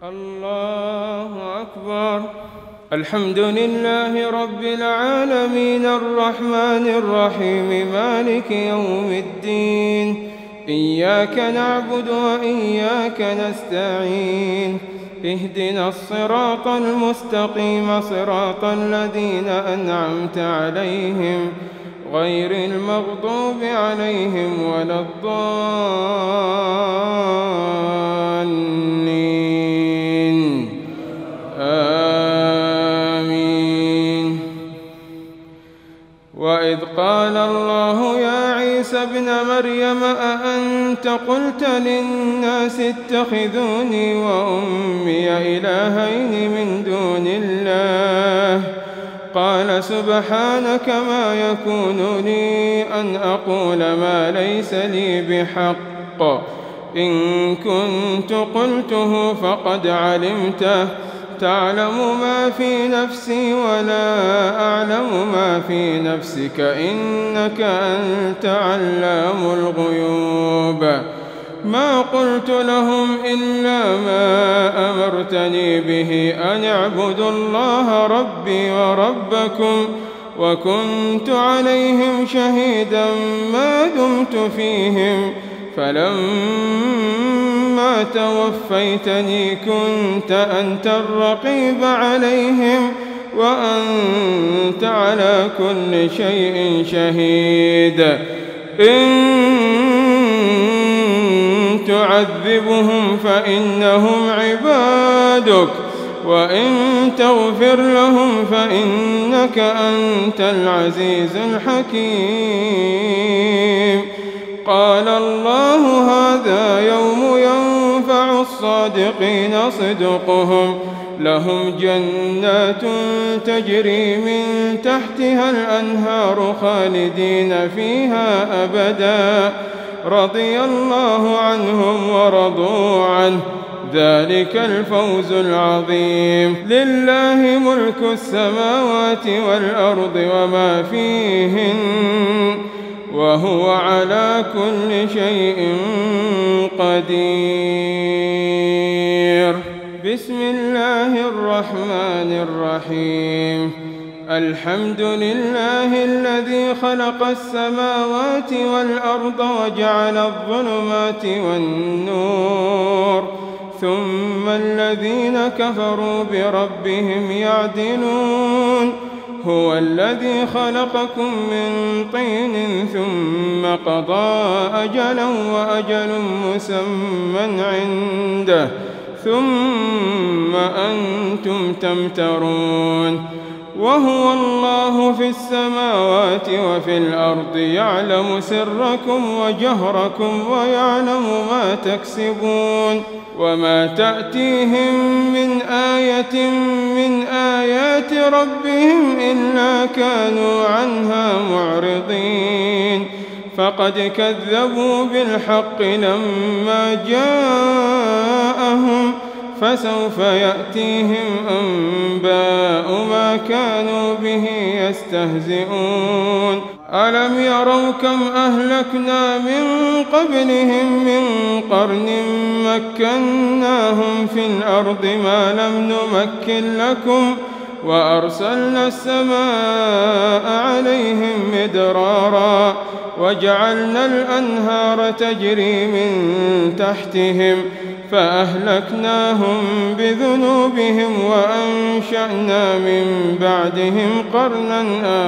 الله أكبر. الحمد لله رب العالمين الرحمن الرحيم مالك يوم الدين. إياك نعبد وإياك نستعين. اهدنا الصراط المستقيم صراط الذين أنعمت عليهم غير المغضوب عليهم ولا الضالين. آمين. وإذ قال الله يا عيسى ابن مريم أأنت قلت للناس اتخذوني وأمي إلهين من دون الله؟ قال سبحانك ما يكون لي أن أقول ما ليس لي بحق، إن كنت قلته فقد علمته، تعلم ما في نفسي ولا أعلم ما في نفسك، إنك أنت علام الغيوب. ما قلت لهم إلا ما أمرتني به أن اعبدوا الله ربي وربكم، وكنت عليهم شهيدا ما دمت فيهم، فلما توفيتني كنت أنت الرقيب عليهم، وأنت على كل شيء شهيد. إن تعذبهم فإنهم عبادك، وإن تغفر لهم فإنك أنت العزيز الحكيم. قال الله هذا يوم ينفع الصادقين صدقهم، لهم جنات تجري من تحتها الأنهار خالدين فيها أبدا، رضي الله عنهم ورضوا عنه، ذلك الفوز العظيم. لله ملك السماوات والأرض وما فيهن، وهو على كل شيء قدير. بسم الله الرحمن الرحيم. الحمد لله الذي خلق السماوات والأرض وجعل الظلمات والنور، ثم الذين كفروا بربهم يعدلون. هو الذي خلقكم من طين ثم قضى أجلا وأجل مسمى عنده، ثم أنتم تمترون. وهو الله في السماوات وفي الأرض، يعلم سركم وجهركم ويعلم ما تكسبون. وما تأتيهم من آية من آيات ربهم إلا كانوا عنها معرضين. فقد كذبوا بالحق لما جاءهم، فسوف يأتيهم أنباء ما كانوا به يستهزئون. ألم يروا كم أهلكنا من قبلهم من قرن مكناهم في الأرض ما لم نمكن لكم، وأرسلنا السماء عليهم مدرارا، وجعلنا الأنهار تجري من تحتهم، فأهلكناهم بذنوبهم وأنشأنا من بعدهم قرنا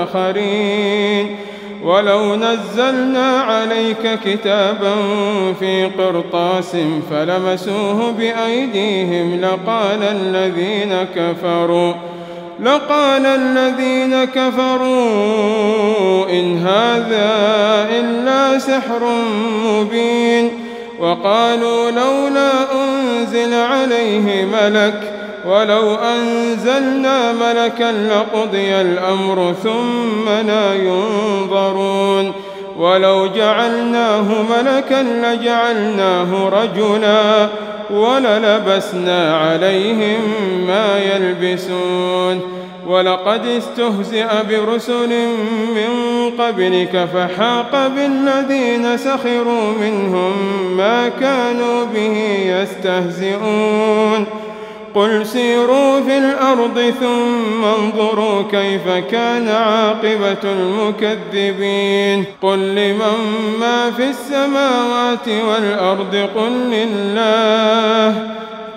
آخرين. ولو نزلنا عليك كتابا في قرطاس فلمسوه بأيديهم لقال الذين كفروا إن هذا إلا سحر مبين. وقالوا لولا أنزل عليه ملك، ولو أنزلنا ملكا لقضي الأمر ثم لا ينظرون. ولو جعلناه ملكا لجعلناه رجلا، وللبسنا عليهم ما يلبسون. ولقد استهزئ برسل من قبلك فحاق بالذين سخروا منهم ما كانوا به يستهزئون. قل سيروا في الأرض ثم انظروا كيف كان عاقبة المكذبين قل لمن ما في السماوات والأرض قل لله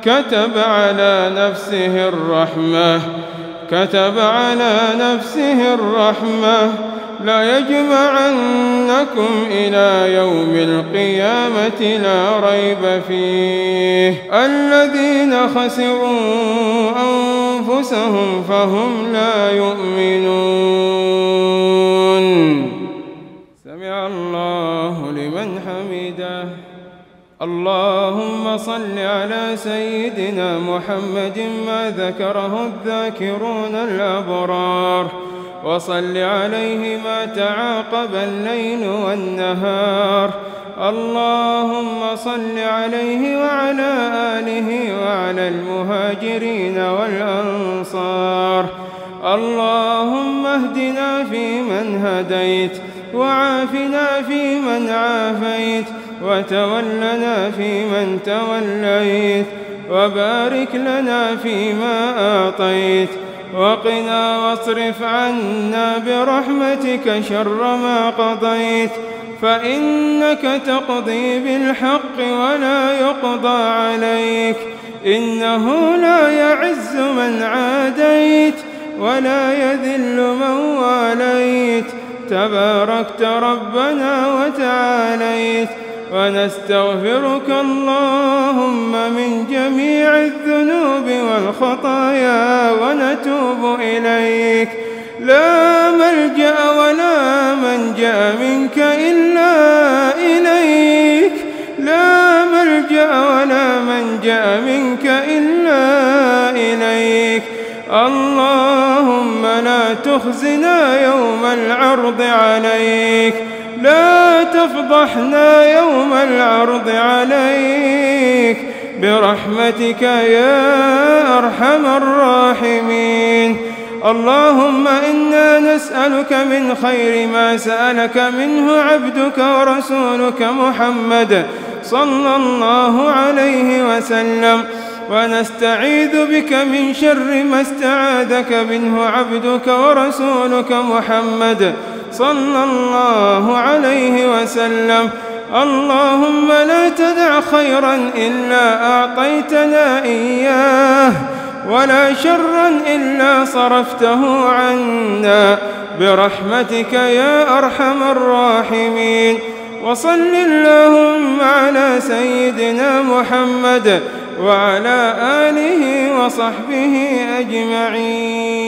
كتب على نفسه الرحمة لا يجمعنكم إلى يوم القيامة لا ريب فيه الذين خسروا أنفسهم فهم لا يؤمنون سمع الله لمن حمده اللهم صل على سيدنا محمد ما ذكره الذاكرون الأبرار وصل عليه ما تعاقب الليل والنهار اللهم صل عليه وعلى آله وعلى المهاجرين والأنصار اللهم اهدنا فيمن هديت وعافنا فيمن عافيت وتولنا فيمن توليت وبارك لنا فيما أعطيت وقنا واصرف عنا برحمتك شر ما قضيت فإنك تقضي بالحق ولا يقضى عليك إنه لا يعز من عاديت ولا يذل من واليت تباركت ربنا وتعاليت ونستغفرك اللهم من جميع الذنوب والخطايا ونتوب إليك لا ملجأ ولا منجأ منك إلا إليك لا ملجأ ولا منجأ منك إلا إليك اللهم لا تخزنا يوم العرض عليك لا تفضحنا يوم العرض عليك برحمتك يا أرحم الراحمين اللهم إنا نسألك من خير ما سألك منه عبدك ورسولك محمد صلى الله عليه وسلم ونستعيذ بك من شر ما استعاذك منه عبدك ورسولك محمد صلى الله عليه وسلم اللهم لا تدع خيرا إلا أعطيتنا إياه ولا شرا إلا صرفته عنا برحمتك يا أرحم الراحمين وصل اللهم على سيدنا محمد وعلى آله وصحبه أجمعين.